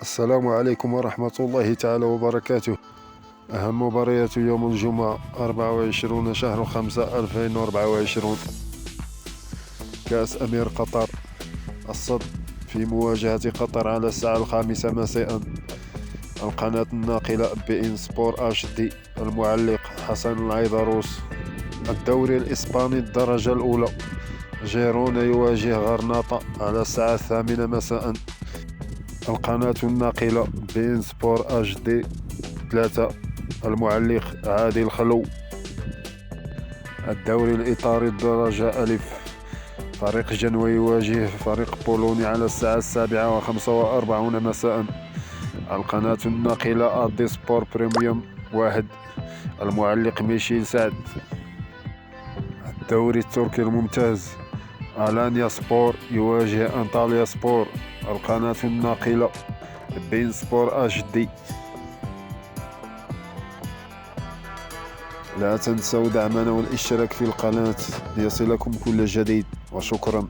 السلام عليكم ورحمة الله تعالى وبركاته. أهم مباريات يوم الجمعة 24 شهر 5 2024. كأس أمير قطر، الصد في مواجهة قطر على الساعة 5 مساء. القناة الناقلة بي إن سبور اتش دي، المعلق حسن العيدروس. الدوري الإسباني الدرجة الأولى، جيرونا يواجه غرناطة على الساعة 8 مساء. القناة الناقلة بي إن سبور اتش دي 3، المعلق عادل خلو. الدوري الإيطالي الدرجة ألف، فريق جنوة يواجه فريق بولوني على الساعة 7:45 مساء. القناة الناقلة أدي سبور بريميوم 1، المعلق ميشيل سعد. الدوري التركي الممتاز، ألانيا سبور يواجه أنطاليا سبور. القناة الناقلة بين سبور اتش دي. لا تنسوا دعمنا والاشتراك في القناة ليصلكم كل جديد، وشكرا.